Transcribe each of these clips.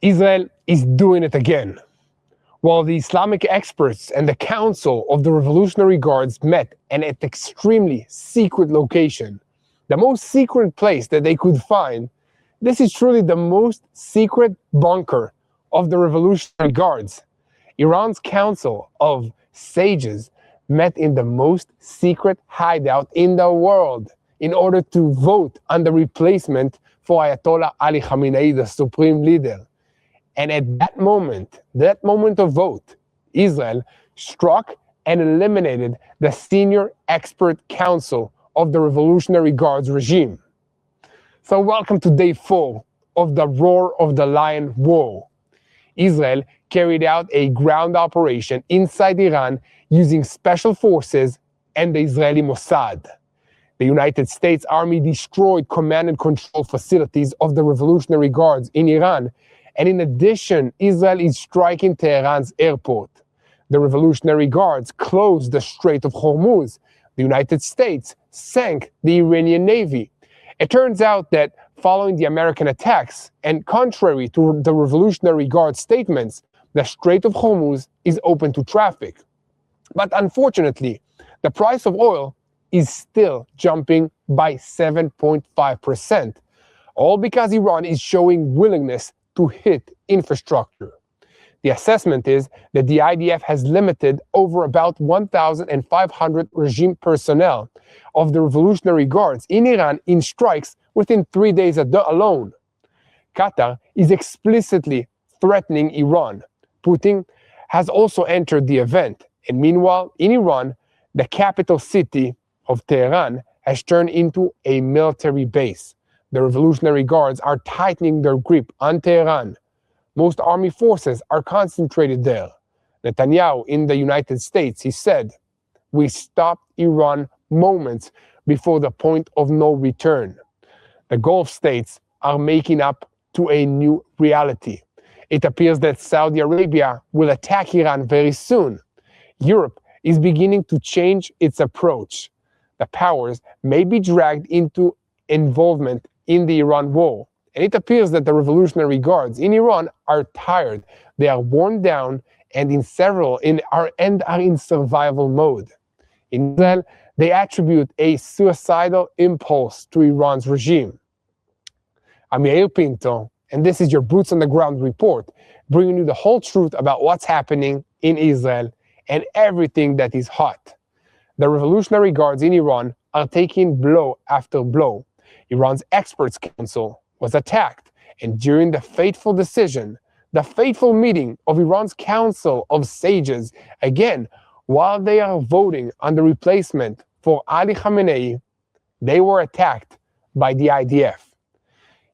Israel is doing it again. While the Islamic experts and the Council of the Revolutionary Guards met at an extremely secret location, the most secret place that they could find, this is truly the most secret bunker of the Revolutionary Guards. Iran's Council of Sages met in the most secret hideout in the world in order to vote on the replacement for Ayatollah Ali Khamenei, the supreme leader. And at that moment of vote, Israel struck and eliminated the senior expert council of the Revolutionary Guards regime. So welcome to day 4 of the Roar of the Lion War. Israel carried out a ground operation inside Iran using special forces and the Israeli Mossad. The United States Army destroyed command and control facilities of the Revolutionary Guards in Iran. And in addition, Israel is striking Tehran's airport. The Revolutionary Guards closed the Strait of Hormuz. The United States sank the Iranian Navy. It turns out that following the American attacks, and contrary to the Revolutionary Guard statements, the Strait of Hormuz is open to traffic. But unfortunately, the price of oil is still jumping by 7.5%, all because Iran is showing willingness to hit infrastructure. The assessment is that the IDF has limited over about 1,500 regime personnel of the Revolutionary Guards in Iran in strikes within 3 days alone. Qatar is explicitly threatening Iran. Putin has also entered the event, and meanwhile, in Iran, the capital city of Tehran has turned into a military base. The Revolutionary Guards are tightening their grip on Tehran. Most army forces are concentrated there. Netanyahu in the United States, he said, "We stopped Iran moments before the point of no return." The Gulf states are making up to a new reality. It appears that Saudi Arabia will attack Iran very soon. Europe is beginning to change its approach. The powers may be dragged into involvement in the Iran war. And it appears that the Revolutionary Guards in Iran are tired. They are worn down and are in survival mode. In Israel, they attribute a suicidal impulse to Iran's regime. I'm Yair Pinto, and this is your Boots on the Ground report, bringing you the whole truth about what's happening in Israel and everything that is hot. The Revolutionary Guards in Iran are taking blow after blow. Iran's experts council was attacked, and during the fateful decision, the fateful meeting of Iran's Council of Sages, again, while they are voting on the replacement for Ali Khamenei, they were attacked by the IDF.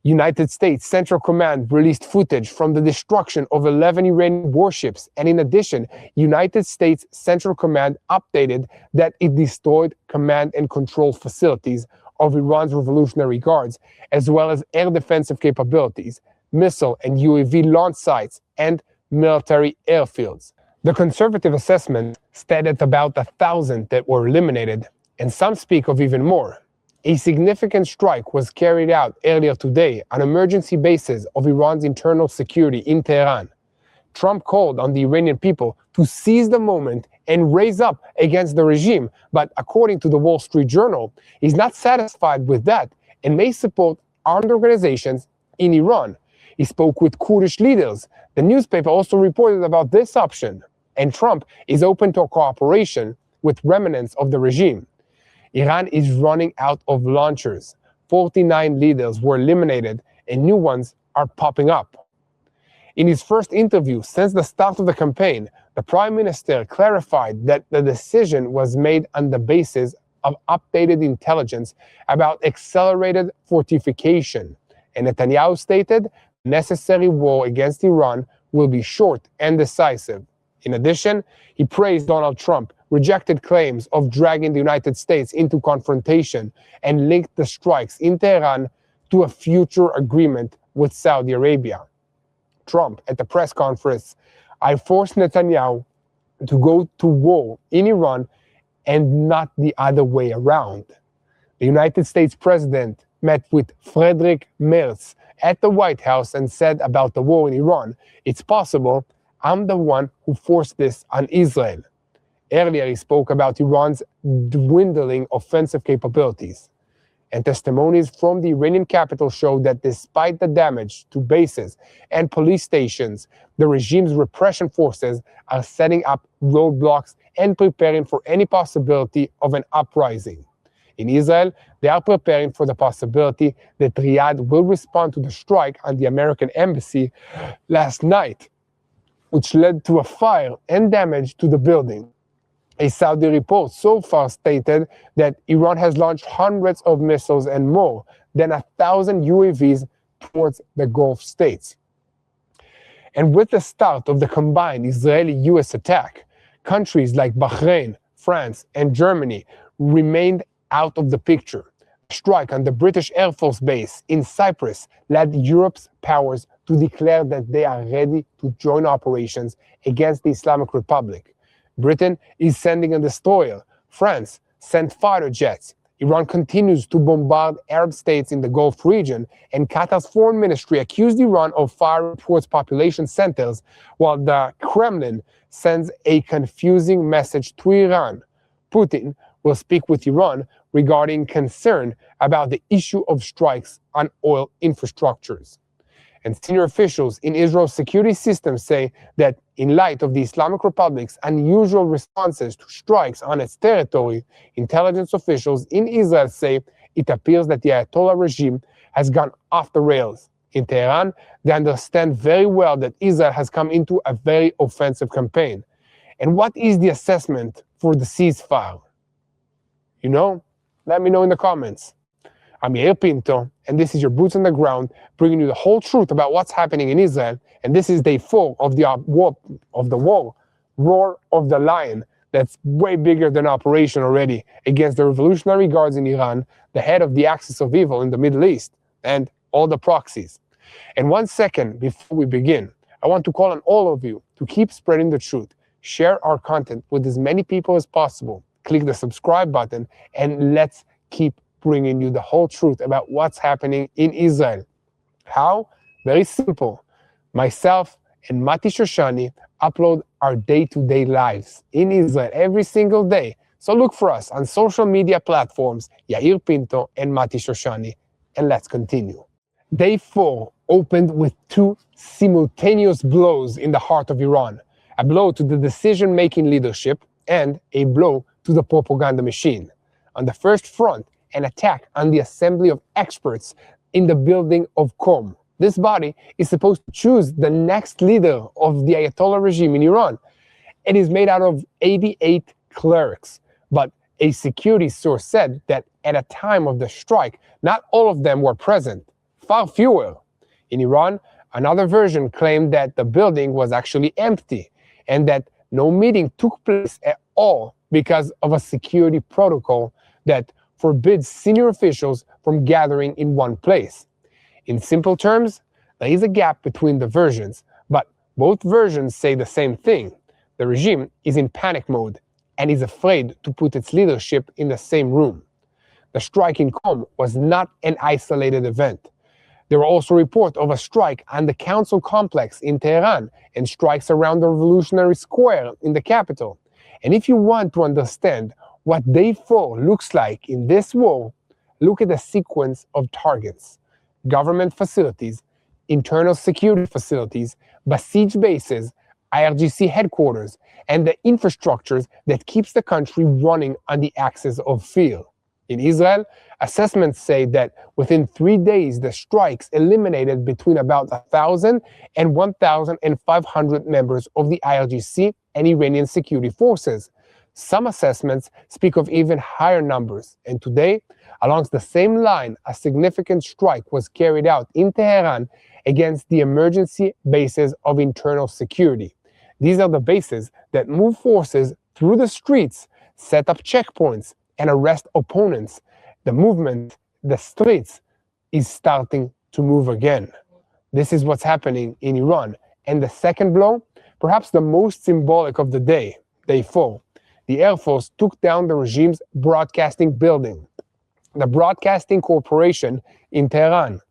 United States Central Command released footage from the destruction of 11 Iranian warships, and in addition, United States Central Command updated that it destroyed command and control facilities of Iran's Revolutionary Guards, as well as air defensive capabilities, missile and UAV launch sites, and military airfields. The conservative assessment stated about 1,000 that were eliminated, and some speak of even more. A significant strike was carried out earlier today on emergency bases of Iran's internal security in Tehran. Trump called on the Iranian people to seize the moment and raise up against the regime, but according to the Wall Street Journal, he's not satisfied with that and may support armed organizations in Iran. He spoke with Kurdish leaders. The newspaper also reported about this option, and Trump is open to cooperation with remnants of the regime. Iran is running out of launchers. 49 leaders were eliminated and new ones are popping up. In his first interview since the start of the campaign, the Prime Minister clarified that the decision was made on the basis of updated intelligence about accelerated fortification, and Netanyahu stated the necessary war against Iran will be short and decisive. In addition, he praised Donald Trump, rejected claims of dragging the United States into confrontation, and linked the strikes in Tehran to a future agreement with Saudi Arabia. Trump, at the press conference, "I forced Netanyahu to go to war in Iran and not the other way around." The United States President met with Friedrich Merz, at the White House and said about the war in Iran, "It's possible I'm the one who forced this on Israel." Earlier, he spoke about Iran's dwindling offensive capabilities. And testimonies from the Iranian capital show that despite the damage to bases and police stations, the regime's repression forces are setting up roadblocks and preparing for any possibility of an uprising. In Israel, they are preparing for the possibility that Riyadh will respond to the strike on the American embassy last night, which led to a fire and damage to the building. A Saudi report so far stated that Iran has launched hundreds of missiles and more than 1,000 UAVs towards the Gulf states. And with the start of the combined Israeli-US attack, countries like Bahrain, France, and Germany remained out of the picture. A strike on the British Air Force base in Cyprus led Europe's powers to declare that they are ready to join operations against the Islamic Republic. Britain is sending a destroyer. France sent fighter jets. Iran continues to bombard Arab states in the Gulf region, and Qatar's foreign ministry accused Iran of firing towards population centers, while the Kremlin sends a confusing message to Iran. Putin will speak with Iran regarding concern about the issue of strikes on oil infrastructures. And senior officials in Israel's security system say that in light of the Islamic Republic's unusual responses to strikes on its territory, intelligence officials in Israel say it appears that the Ayatollah regime has gone off the rails. In Tehran, they understand very well that Israel has come into a very offensive campaign. And what is the assessment for the ceasefire? You know? Let me know in the comments. I'm Yair Pinto, and this is your Boots on the Ground, bringing you the whole truth about what's happening in Israel. And this is day 4 of the war, Roar of the Lion, that's way bigger than Operation already, against the Revolutionary Guards in Iran, the head of the axis of evil in the Middle East, and all the proxies. And 1 second before we begin, I want to call on all of you to keep spreading the truth. Share our content with as many people as possible. Click the subscribe button, and let's keep bringing you the whole truth about what's happening in Israel. How? Very simple. Myself and Mati Shoshani upload our day-to-day lives in Israel every single day. So look for us on social media platforms, Yair Pinto and Mati Shoshani, and let's continue. Day 4 opened with 2 simultaneous blows in the heart of Iran. A blow to the decision-making leadership and a blow to the propaganda machine. On the first front, an attack on the assembly of experts in the building of Qom. This body is supposed to choose the next leader of the Ayatollah regime in Iran. It is made out of 88 clerics, but a security source said that at a time of the strike, not all of them were present, far fewer. In Iran, another version claimed that the building was actually empty and that no meeting took place at all because of a security protocol that forbids senior officials from gathering in one place. In simple terms, there is a gap between the versions, but both versions say the same thing. The regime is in panic mode and is afraid to put its leadership in the same room. The strike in Qom was not an isolated event. There were also reports of a strike on the council complex in Tehran and strikes around the Revolutionary Square in the capital. And if you want to understand what Day 4 looks like in this war, look at the sequence of targets: government facilities, internal security facilities, besieged bases, IRGC headquarters, and the infrastructures that keeps the country running on the axis of fear. In Israel, assessments say that within 3 days, the strikes eliminated between about 1,000 and 1,500 members of the IRGC and Iranian security forces. Some assessments speak of even higher numbers, and today, along the same line, a significant strike was carried out in Tehran against the emergency bases of internal security. These are the bases that move forces through the streets, set up checkpoints, and arrest opponents. The movement, the streets, is starting to move again. This is what's happening in Iran. And the second blow, perhaps the most symbolic of the day, Day 4, the Air Force took down the regime's broadcasting building, the Broadcasting Corporation in Tehran.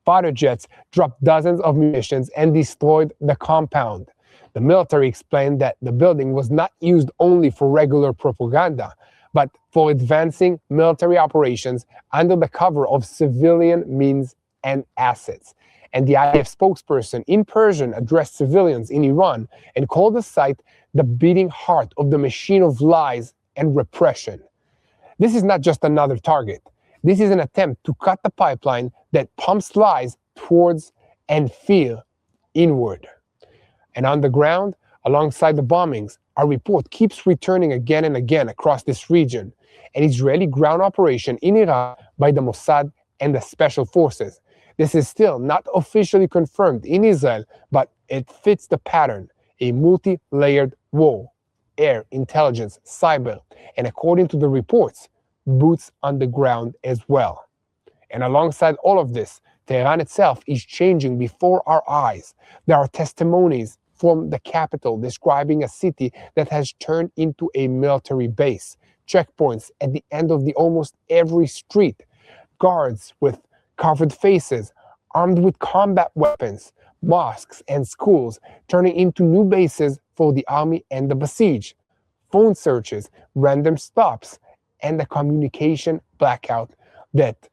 Fighter jets dropped dozens of munitions and destroyed the compound. The military explained that the building was not used only for regular propaganda, but for advancing military operations under the cover of civilian means and assets. And the IDF spokesperson in Persian addressed civilians in Iran and called the site the beating heart of the machine of lies and repression. This is not just another target. This is an attempt to cut the pipeline that pumps lies towards and fear inward. And on the ground, alongside the bombings, our report keeps returning again and again across this region, an Israeli ground operation in Iraq by the Mossad and the Special Forces. This is still not officially confirmed in Israel, but it fits the pattern, a multi-layered war, air, intelligence, cyber, and according to the reports, boots on the ground as well. And alongside all of this, Tehran itself is changing before our eyes. There are testimonies from the capital describing a city that has turned into a military base, checkpoints at the end of almost every street, guards with covered faces, armed with combat weapons, mosques and schools turning into new bases for the army and the besieged, phone searches, random stops, and the communication blackout that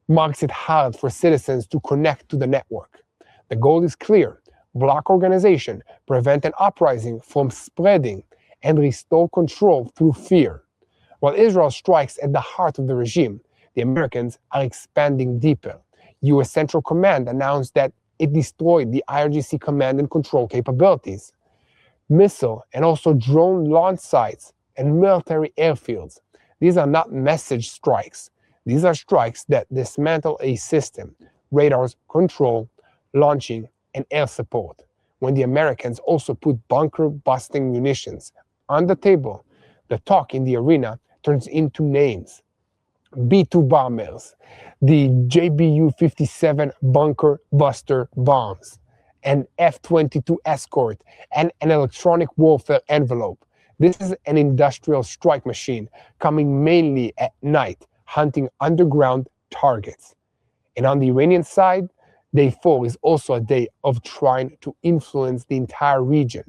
makes it hard for citizens to connect to the network. The goal is clear: block organization, prevent an uprising from spreading, and restore control through fear. While Israel strikes at the heart of the regime, the Americans are expanding deeper. U.S. Central Command announced that it destroyed the IRGC command and control capabilities, missile and also drone launch sites, and military airfields. These are not message strikes. These are strikes that dismantle a system, radars, control, launching, and air support. When the Americans also put bunker-busting munitions on the table, the talk in the arena turns into names. B-2 bombers, the JBU-57 bunker buster bombs, an F-22 escort, and an electronic warfare envelope. This is an industrial strike machine coming mainly at night, hunting underground targets. And on the Iranian side, Day 4 is also a day of trying to influence the entire region.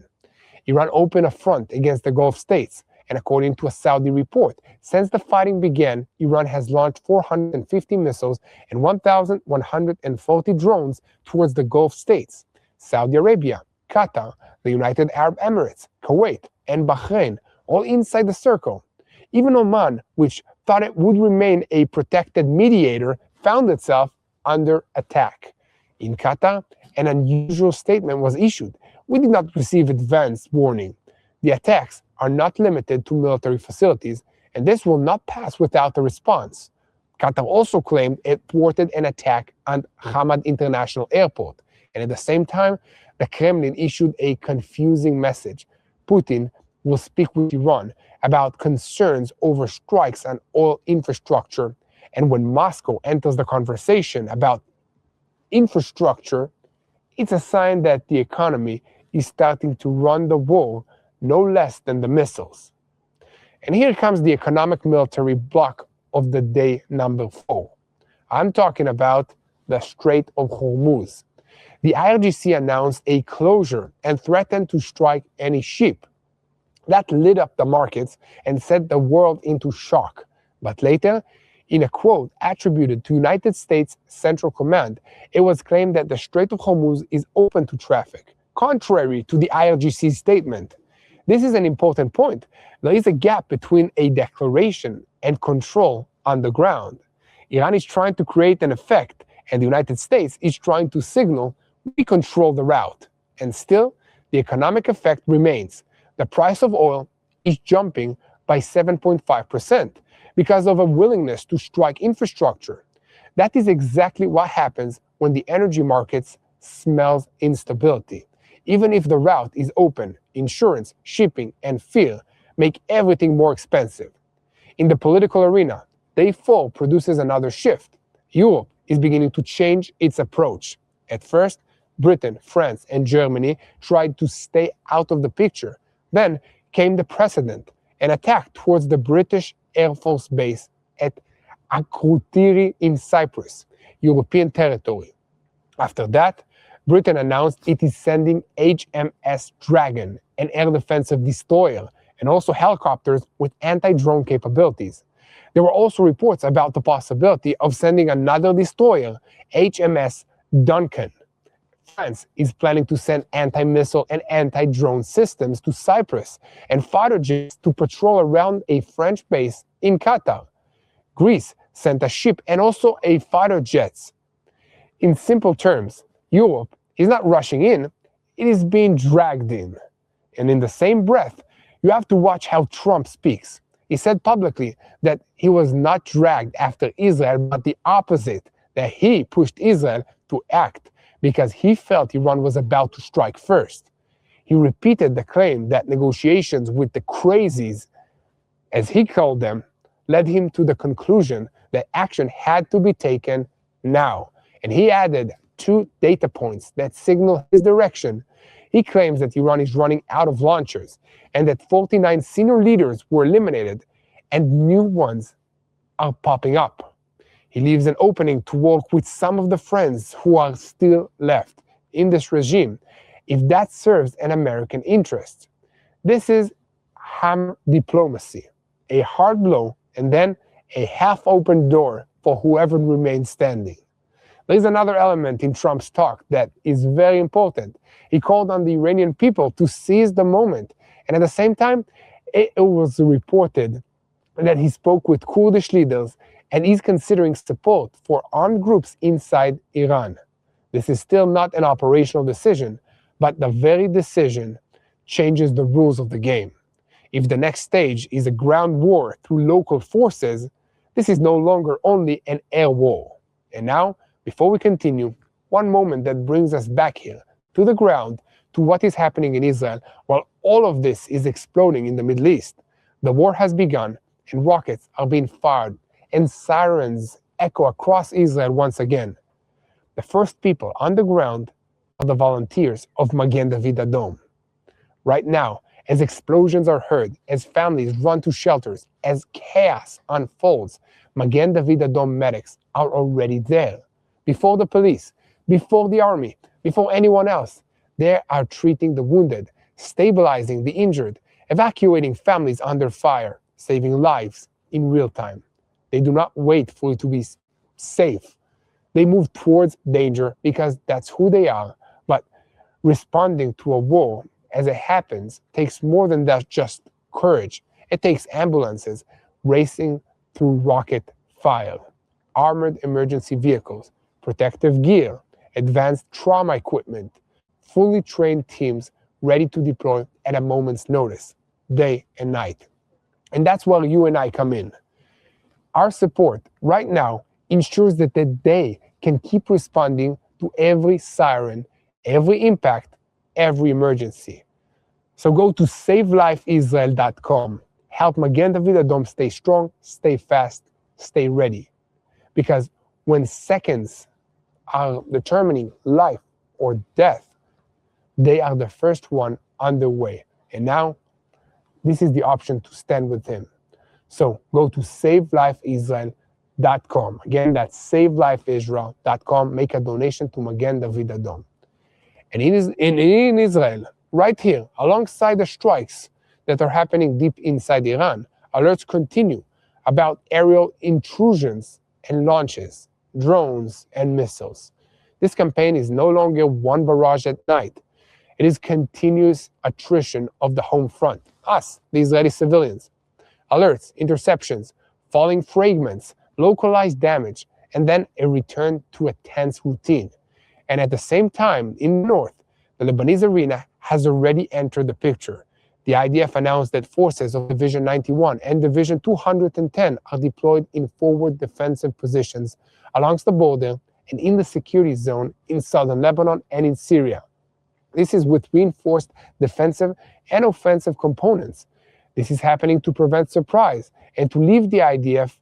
Iran opened a front against the Gulf states, and according to a Saudi report, since the fighting began, Iran has launched 450 missiles and 1,140 drones towards the Gulf states. Saudi Arabia, Qatar, the United Arab Emirates, Kuwait, and Bahrain, all inside the circle. Even Oman, which thought it would remain a protected mediator, found itself under attack. In Qatar, an unusual statement was issued. We did not receive advance warning. The attacks are not limited to military facilities, and this will not pass without a response. Qatar also claimed it thwarted an attack on Hamad International Airport, and at the same time, the Kremlin issued a confusing message. Putin will speak with Iran about concerns over strikes on oil infrastructure, and when Moscow enters the conversation about infrastructure, it's a sign that the economy is starting to run the war no less than the missiles. And here comes the economic military block of the day number 4. I'm talking about the Strait of Hormuz. The IRGC announced a closure and threatened to strike any ship. That lit up the markets and set the world into shock. But later, in a quote attributed to United States Central Command, it was claimed that the Strait of Hormuz is open to traffic, contrary to the IRGC's statement. This is an important point. There is a gap between a declaration and control on the ground. Iran is trying to create an effect, and the United States is trying to signal we control the route. And still, the economic effect remains. The price of oil is jumping by 7.5% because of a willingness to strike infrastructure. That is exactly what happens when the energy markets smells instability. Even if the route is open, insurance, shipping, and fear make everything more expensive. In the political arena, Day 4 produces another shift. Europe is beginning to change its approach. At first, Britain, France, and Germany tried to stay out of the picture. Then came the precedent, an attack towards the British Air Force base at Akrotiri in Cyprus, European territory. After that, Britain announced it is sending HMS Dragon, an air defensive destroyer, and also helicopters with anti-drone capabilities. There were also reports about the possibility of sending another destroyer, HMS Duncan. France is planning to send anti-missile and anti-drone systems to Cyprus and fighter jets to patrol around a French base in Qatar. Greece sent a ship and also a fighter jets. In simple terms, Europe is not rushing in, it is being dragged in. And in the same breath, you have to watch how Trump speaks. He said publicly that he was not dragged after Israel, but the opposite, that he pushed Israel to act because he felt Iran was about to strike first. He repeated the claim that negotiations with the crazies, as he called them, led him to the conclusion that action had to be taken now. And he added 2 data points that signal his direction. He claims that Iran is running out of launchers and that 49 senior leaders were eliminated and new ones are popping up. He leaves an opening to work with some of the friends who are still left in this regime, if that serves an American interest. This is hammer diplomacy, a hard blow and then a half-open door for whoever remains standing. There is another element in Trump's talk that is very important. He called on the Iranian people to seize the moment, and at the same time, it was reported that he spoke with Kurdish leaders and is considering support for armed groups inside Iran. This is still not an operational decision, but the very decision changes the rules of the game. If the next stage is a ground war through local forces, this is no longer only an air war. And now, before we continue, one moment that brings us back here, to the ground, to what is happening in Israel, while all of this is exploding in the Middle East. The war has begun, and rockets are being fired, and sirens echo across Israel once again. The first people on the ground are the volunteers of Magen David Adom. Right now, as explosions are heard, as families run to shelters, as chaos unfolds, Magen David Adom medics are already there. Before the police, before the army, before anyone else, they are treating the wounded, stabilizing the injured, evacuating families under fire, saving lives in real time. They do not wait for it to be safe. They move towards danger because that's who they are. But responding to a war as it happens takes more than that, just courage. It takes ambulances racing through rocket fire, armored emergency vehicles, protective gear, advanced trauma equipment, fully trained teams ready to deploy at a moment's notice, day and night. And that's where you and I come in. Our support right now ensures that they can keep responding to every siren, every impact, every emergency. So go to savelifeisrael.com. Help Magen David Adom stay strong, stay fast, stay ready. Because when seconds are determining life or death, they are the first one underway. And now, this is the option to stand with him. So go to savelifeisrael.com. Again, that's savelifeisrael.com. Make a donation to Magen David Adom. And in Israel, right here, alongside the strikes that are happening deep inside Iran, alerts continue about aerial intrusions and launches, drones and missiles. This campaign is no longer one barrage at night. It is continuous attrition of the home front, us, the Israeli civilians. Alerts, interceptions, falling fragments, localized damage, and then a return to a tense routine. And at the same time, in the north, the Lebanese arena has already entered the picture. The IDF announced that forces of Division 91 and Division 210 are deployed in forward defensive positions along the border and in the security zone in southern Lebanon and in Syria. This is with reinforced defensive and offensive components. This is happening to prevent surprise and to leave the IDF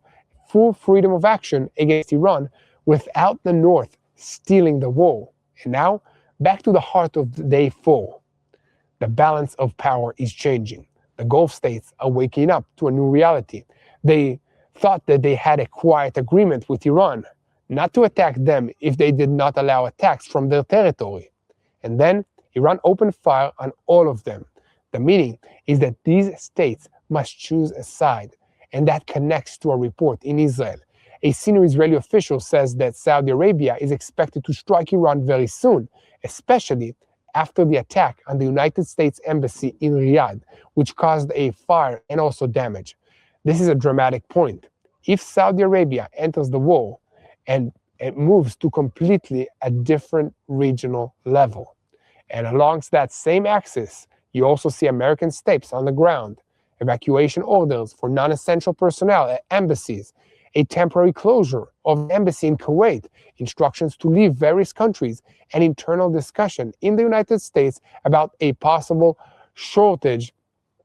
full freedom of action against Iran without the North stealing the war. And now, back to the heart of day 4. The balance of power is changing. The Gulf states are waking up to a new reality. They thought that they had a quiet agreement with Iran. not to attack them if they did not allow attacks from their territory. And then Iran opened fire on all of them. The meaning is that these states must choose a side, and that connects to a report in Israel. A senior Israeli official says that Saudi Arabia is expected to strike Iran very soon, especially after the attack on the United States Embassy in Riyadh, which caused a fire and also damage. This is a dramatic point. If Saudi Arabia enters the war, and it moves to completely a different regional level. And along that same axis, you also see American states on the ground, evacuation orders for non-essential personnel at embassies, a temporary closure of an embassy in Kuwait, instructions to leave various countries, and internal discussion in the United States about a possible shortage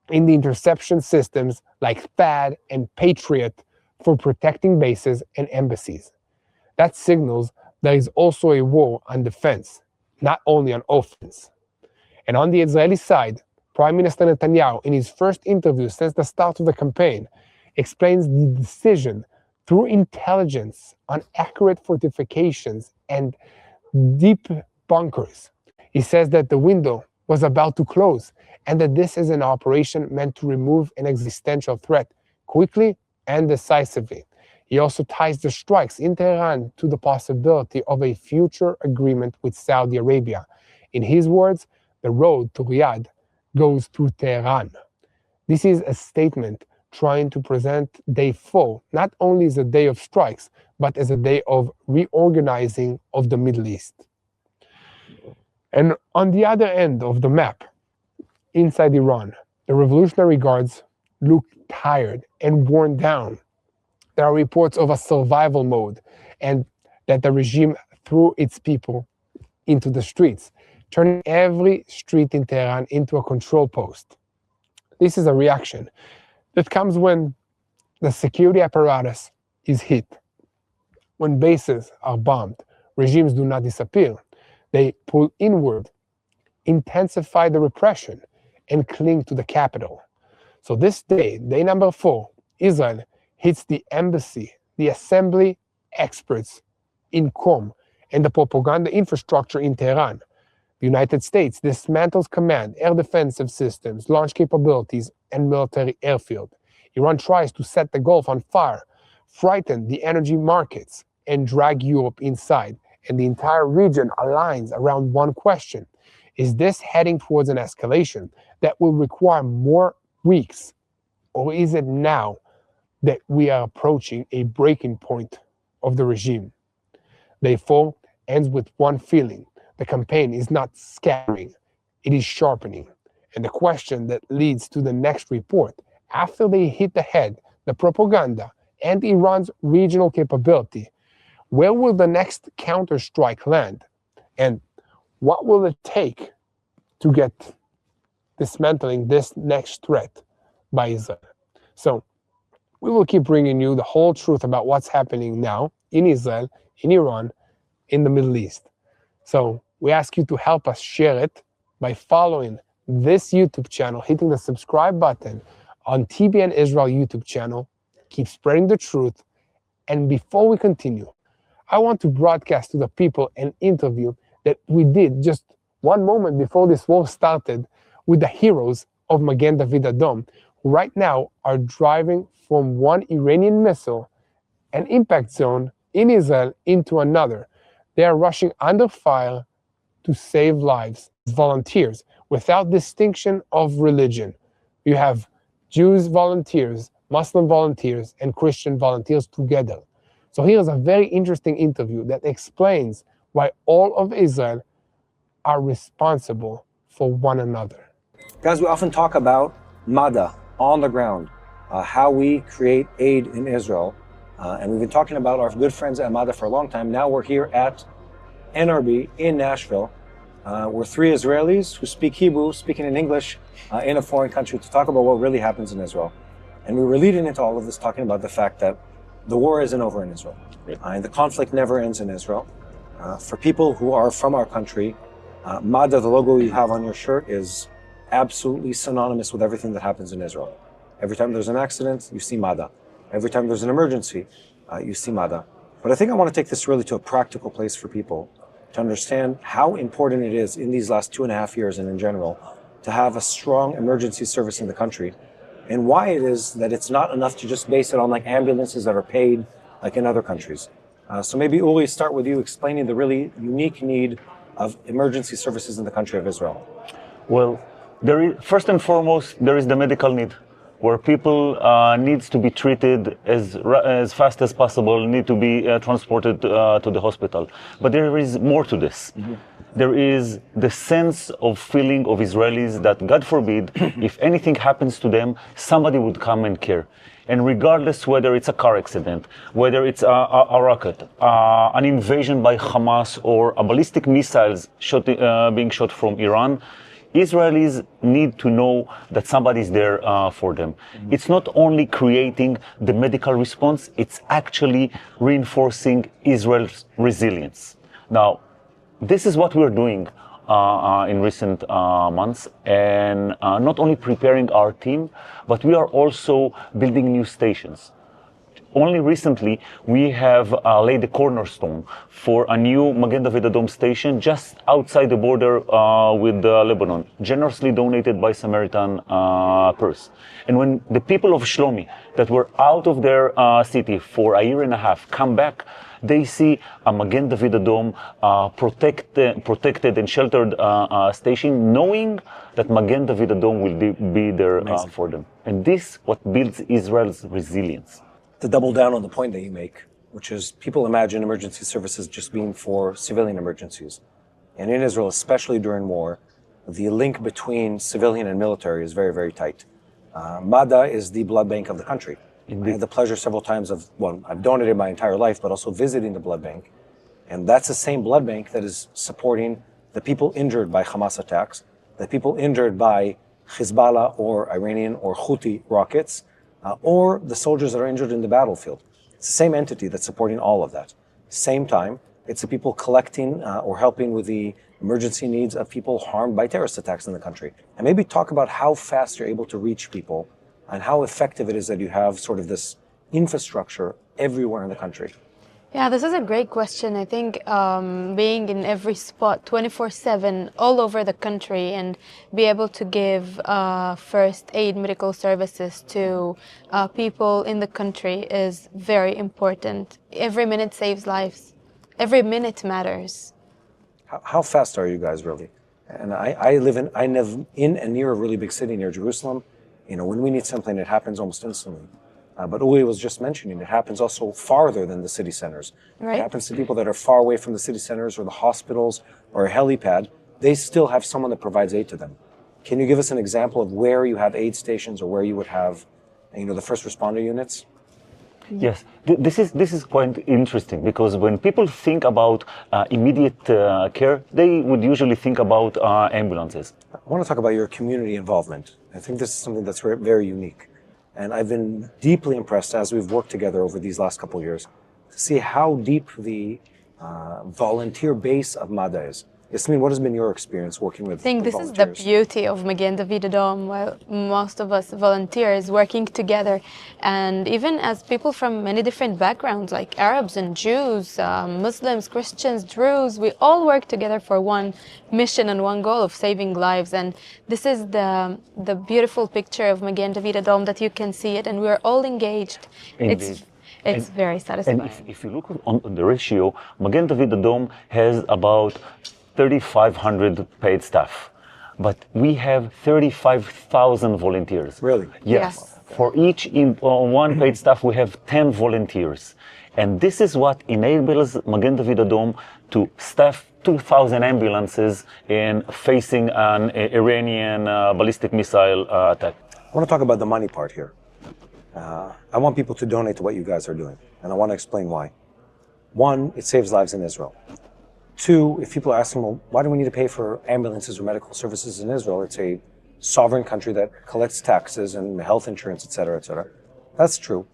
in the interception systems like THAAD and Patriot for protecting bases and embassies. That signals there is also a war on defense, not only on offense. And on the Israeli side, Prime Minister Netanyahu, in his first interview since the start of the campaign, explains the decision through intelligence on accurate fortifications and deep bunkers. He says that the window was about to close and that this is an operation meant to remove an existential threat quickly and decisively. He also ties the strikes in Tehran to the possibility of a future agreement with Saudi Arabia. In his words, the road to Riyadh goes through Tehran. This is a statement trying to present Day 4 not only as a day of strikes, but as a day of reorganizing of the Middle East. And on the other end of the map, inside Iran, the Revolutionary Guards look tired and worn down. There are reports of a survival mode and that the regime threw its people into the streets, turning every street in Tehran into a control post. This is a reaction that comes when the security apparatus is hit. When bases are bombed, regimes do not disappear. They pull inward, intensify the repression, and cling to the capital. So this day, day number 4, Israel hits the embassy, the assembly experts in Qom, and the propaganda infrastructure in Tehran. The United States dismantles command, air defensive systems, launch capabilities, and military airfield. Iran tries to set the Gulf on fire, frighten the energy markets, and drag Europe inside. And the entire region aligns around one question. Is this heading towards an escalation that will require more weeks? Or is it now that we are approaching a breaking point of the regime? Day 4 ends with one feeling. The campaign is not scattering, it is sharpening. And the question that leads to the next report, after they hit the head, the propaganda, and Iran's regional capability, where will the next counterstrike land? And what will it take to get dismantling this next threat by Israel? So we will keep bringing you the whole truth about what's happening now in Israel, in Iran, in the Middle East. So we ask you to help us share it by following this YouTube channel, hitting the subscribe button on TBN Israel YouTube channel. Keep spreading the truth. And before we continue, I want to broadcast to the people an interview that we did just one moment before this war started with the heroes of Magen David Adom, who right now are driving from one Iranian missile, an impact zone in Israel, into another. They are rushing under fire to save lives as volunteers without distinction of religion. You have Jews volunteers, Muslim volunteers, and Christian volunteers together. So here's a very interesting interview that explains why all of Israel are responsible for one another. Guys, we often talk about MADA, on the ground, how we create aid in Israel. And we've been talking about our good friends at MADA for a long time. Now we're here at NRB in Nashville. We're 3 Israelis who speak Hebrew, speaking in English in a foreign country to talk about what really happens in Israel. And we were leading into all of this talking about the fact that the war isn't over in Israel. And the conflict never ends in Israel. For people who are from our country, MADA, the logo you have on your shirt, is absolutely synonymous with everything that happens in Israel. Every time there's an accident, you see MADA. Every time there's an emergency, you see MADA. But I think I want to take this really to a practical place for people to understand how important it is in these last 2.5 years and in general to have a strong emergency service in the country, and why it is that it's not enough to just base it on like ambulances that are paid like in other countries. So maybe Uli, start with you explaining the really unique need of emergency services in the country of Israel. Well, first and foremost, there is the medical need, where people needs to be treated as fast as possible, need to be transported to the hospital. But there is more to this. Mm-hmm. There is the sense of feeling of Israelis that, God forbid, if anything happens to them, somebody would come and care. And regardless whether it's a car accident, whether it's a rocket, an invasion by Hamas, or a ballistic missiles being shot from Iran, Israelis need to know that somebody's there for them. Mm-hmm. It's not only creating the medical response, it's actually reinforcing Israel's resilience. Now, this is what we're doing in recent months, and not only preparing our team, but we are also building new stations. Only recently, we have laid the cornerstone for a new Magen David Adom station just outside the border with Lebanon, generously donated by Samaritan Purse. And when the people of Shlomi that were out of their city for a year and a half come back, they see a Magen David Adom protected and sheltered station, knowing that Magen David Adom will be there for them. And this what builds Israel's resilience. To double down on the point that you make, which is people imagine emergency services just being for civilian emergencies. And in Israel, especially during war, the link between civilian and military is very, very tight. Madha is the blood bank of the country. Indeed. I had the pleasure several times I've donated my entire life, but also visiting the blood bank. And that's the same blood bank that is supporting the people injured by Hamas attacks, the people injured by Hezbollah or Iranian or Houthi rockets, or the soldiers that are injured in the battlefield. It's the same entity that's supporting all of that. Same time, it's the people collecting or helping with the emergency needs of people harmed by terrorist attacks in the country. And maybe talk about how fast you're able to reach people and how effective it is that you have sort of this infrastructure everywhere in the country. Yeah, this is a great question. I think being in every spot 24/7 all over the country and be able to give first aid medical services to people in the country is very important. Every minute saves lives. Every minute matters. How fast are you guys really? And I live in and near a really big city near Jerusalem. You know, when we need something, it happens almost instantly. But Uli was just mentioning, it happens also farther than the city centers. Right. It happens to people that are far away from the city centers or the hospitals or a helipad. They still have someone that provides aid to them. Can you give us an example of where you have aid stations or where you would have, the first responder units? Yes, this is quite interesting, because when people think about immediate care, they would usually think about ambulances. I want to talk about your community involvement. I think this is something that's very, very unique. And I've been deeply impressed as we've worked together over these last couple of years to see how deep the volunteer base of Madha is. Yasmin, what has been your experience working with I think this is the beauty of Magen David Adom, while most of us volunteers working together, and even as people from many different backgrounds like Arabs and Jews, Muslims, Christians, Druze, we all work together for one mission and one goal of saving lives. And this is the beautiful picture of Magen David Adom that you can see it, and we're all engaged. Indeed. It's very satisfying. And if you look on the ratio, Magen David Adom has about 3,500 paid staff, but we have 35,000 volunteers. Really? Yes. For each one paid staff, we have 10 volunteers. And this is what enables Magen David Adom to staff 2,000 ambulances in facing an Iranian ballistic missile attack. I want to talk about the money part here. I want people to donate to what you guys are doing, and I want to explain why. One, it saves lives in Israel. Two, if people are asking, well, why do we need to pay for ambulances or medical services in Israel? It's a sovereign country that collects taxes and health insurance, et cetera, et cetera. That's true.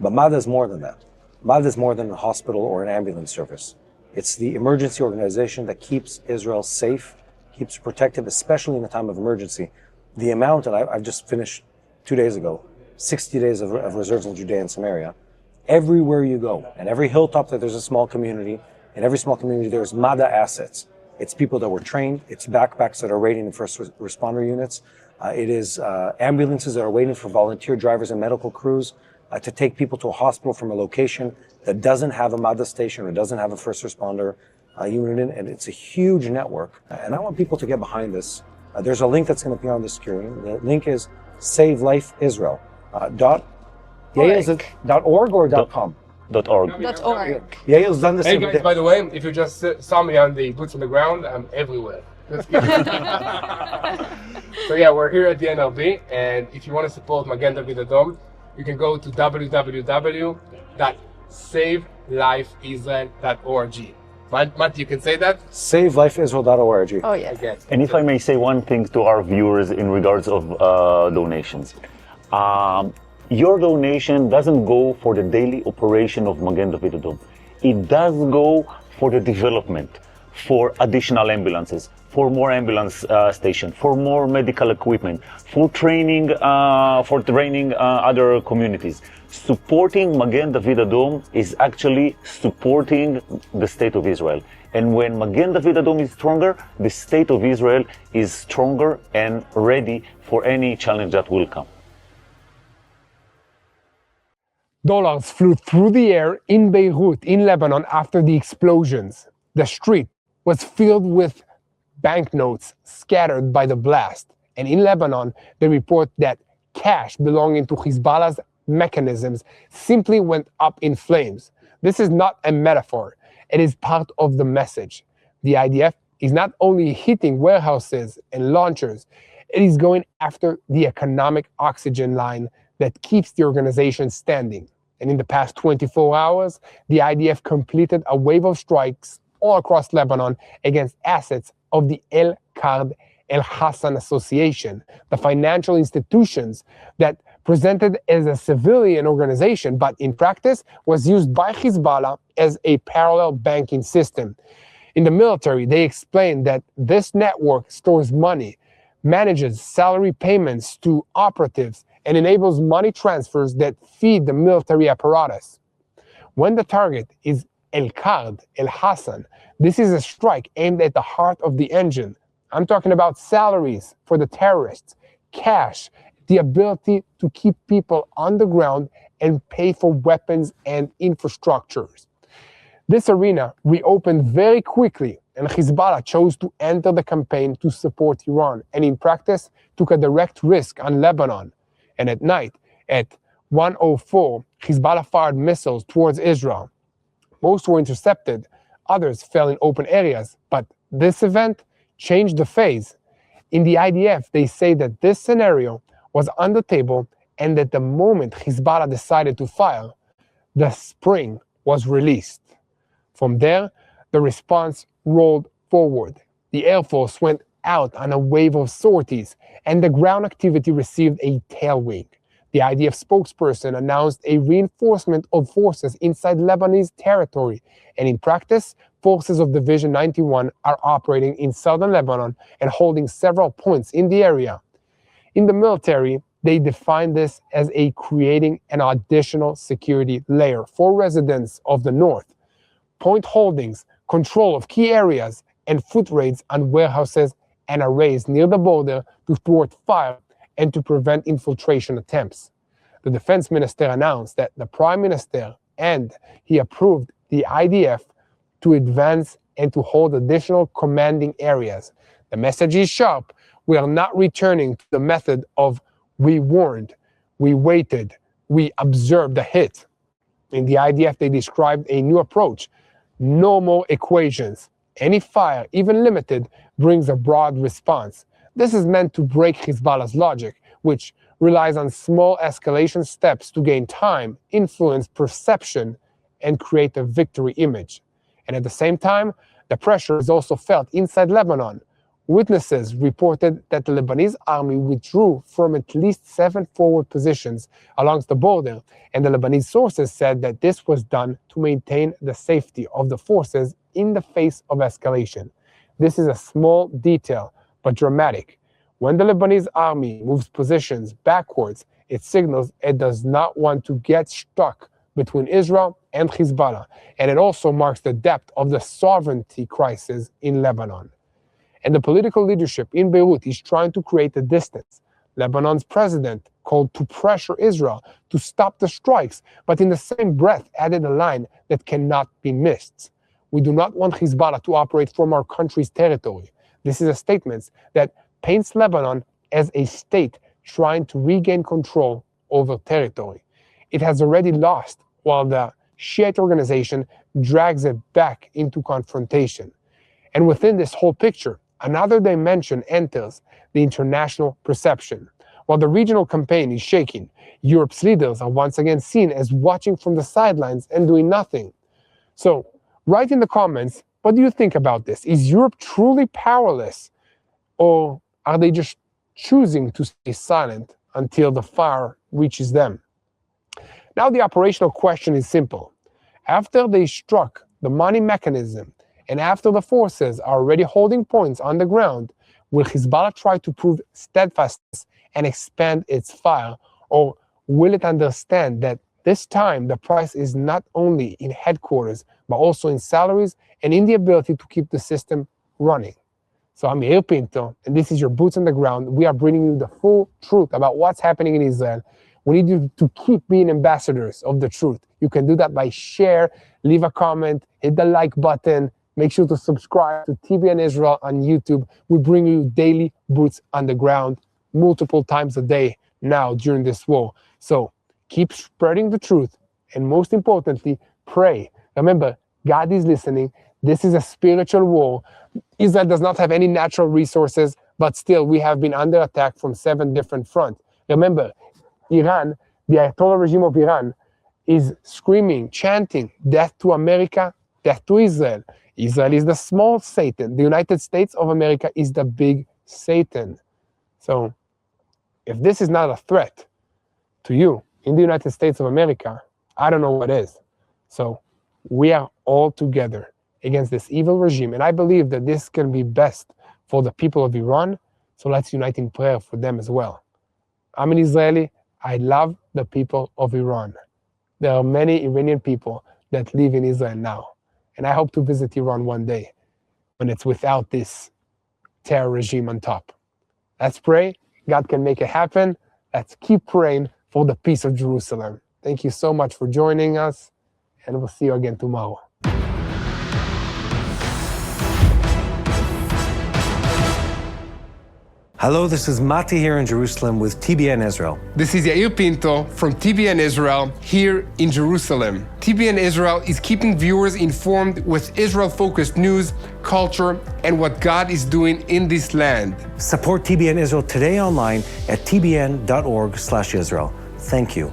But Madha is more than that. Madha is more than a hospital or an ambulance service. It's the emergency organization that keeps Israel safe, keeps protective, especially in a time of emergency. The amount, and I've just finished 2 days ago, 60 days of reserves in Judea and Samaria. everywhere you go. And every hilltop that there's a small community, in every small community there's MADA assets. It's people that were trained, it's backpacks that are raiding the first responder units, it is ambulances that are waiting for volunteer drivers and medical crews to take people to a hospital from a location that doesn't have a MADA station or doesn't have a first responder unit, and it's a huge network. And I want people to get behind this. There's a link that's going to appear on the screen. The link is savelifeisrael. .org or .com? .org. .org. Yael's done this. Hey guys, by the way, if you just saw me on the boots on the ground, I'm everywhere. Just kidding. So yeah, we're here at the NLB, and if you want to support Magen David Adom, you can go to www.savelifeisrael.org. Matt, you can say that? Savelifeisrael.org. Oh, yes. Okay. And if I may say one thing to our viewers in regards of donations. Your donation doesn't go for the daily operation of Magen David Adom. It does go for the development, for additional ambulances, for more ambulance stations, for more medical equipment, for training other communities. Supporting Magen David Adom is actually supporting the state of Israel. And when Magen David Adom is stronger, the state of Israel is stronger and ready for any challenge that will come. Dollars flew through the air in Beirut, in Lebanon, after the explosions. The street was filled with banknotes scattered by the blast. And in Lebanon, they report that cash belonging to Hezbollah's mechanisms simply went up in flames. This is not a metaphor. It is part of the message. The IDF is not only hitting warehouses and launchers, it is going after the economic oxygen line that keeps the organization standing. And in the past 24 hours, the IDF completed a wave of strikes all across Lebanon against assets of the El-Qard El-Hassan Association, the financial institutions that presented as a civilian organization, but in practice was used by Hezbollah as a parallel banking system. In the military, they explained that this network stores money, manages salary payments to operatives, and enables money transfers that feed the military apparatus. When the target is El-Qard El-Hassan, this is a strike aimed at the heart of the engine. I'm talking about salaries for the terrorists, cash, the ability to keep people on the ground and pay for weapons and infrastructures. This arena reopened very quickly, and Hezbollah chose to enter the campaign to support Iran, and in practice took a direct risk on Lebanon. And at night, at 1:04, Hezbollah fired missiles towards Israel. Most were intercepted, others fell in open areas, but this event changed the phase. In the IDF, they say that this scenario was on the table and that the moment Hezbollah decided to fire, the spring was released. From there, the response rolled forward. The Air Force went out on a wave of sorties, and the ground activity received a tailwind. The IDF spokesperson announced a reinforcement of forces inside Lebanese territory, and in practice, forces of Division 91 are operating in southern Lebanon and holding several points in the area. In the military, they define this as creating an additional security layer for residents of the north. Point holdings, control of key areas, and foot raids on warehouses and arrays near the border to thwart fire and to prevent infiltration attempts. The defense minister announced that the prime minister and he approved the IDF to advance and to hold additional commanding areas. The message is sharp. We are not returning to the method of we warned, we waited, we observed the hit. In the IDF, they described a new approach. No more equations. Any fire, even limited, brings a broad response. This is meant to break Hezbollah's logic, which relies on small escalation steps to gain time, influence perception, and create a victory image. And at the same time, the pressure is also felt inside Lebanon. Witnesses reported that the Lebanese army withdrew from at least 7 forward positions along the border, and the Lebanese sources said that this was done to maintain the safety of the forces in the face of escalation. This is a small detail, but dramatic. When the Lebanese army moves positions backwards, it signals it does not want to get stuck between Israel and Hezbollah, and it also marks the depth of the sovereignty crisis in Lebanon. And the political leadership in Beirut is trying to create a distance. Lebanon's president called to pressure Israel to stop the strikes, but in the same breath added a line that cannot be missed. We do not want Hezbollah to operate from our country's territory. This is a statement that paints Lebanon as a state trying to regain control over territory. It has already lost, while the Shiite organization drags it back into confrontation. And within this whole picture, another dimension enters the international perception. While the regional campaign is shaking, Europe's leaders are once again seen as watching from the sidelines and doing nothing. So, write in the comments, what do you think about this? Is Europe truly powerless, or are they just choosing to stay silent until the fire reaches them? Now the operational question is simple. After they struck the money mechanism, and after the forces are already holding points on the ground, will Hezbollah try to prove steadfastness and expand its fire, or will it understand that this time the price is not only in headquarters, but also in salaries and in the ability to keep the system running? So I'm Yair Pinto, and this is your Boots on the Ground. We are bringing you the full truth about what's happening in Israel. We need you to keep being ambassadors of the truth. You can do that by share, leave a comment, hit the like button. Make sure to subscribe to TBN Israel on YouTube. We bring you daily Boots on the Ground multiple times a day now during this war. So keep spreading the truth, and most importantly, pray. Remember, God is listening. This is a spiritual war. Israel does not have any natural resources, but still we have been under attack from 7 different fronts. Remember, Iran, the Ayatollah regime of Iran, is screaming, chanting, death to America, death to Israel. Israel is the small Satan. The United States of America is the big Satan. So if this is not a threat to you in the United States of America, I don't know what is. So we are all together against this evil regime. And I believe that this can be best for the people of Iran. So let's unite in prayer for them as well. I'm an Israeli. I love the people of Iran. There are many Iranian people that live in Israel now. And I hope to visit Iran one day when it's without this terror regime on top. Let's pray. God can make it happen. Let's keep praying for the peace of Jerusalem. Thank you so much for joining us, and we'll see you again tomorrow. Hello, this is Mati here in Jerusalem with TBN Israel. This is Yair Pinto from TBN Israel here in Jerusalem. TBN Israel is keeping viewers informed with Israel-focused news, culture, and what God is doing in this land. Support TBN Israel today online at tbn.org/Israel. Thank you.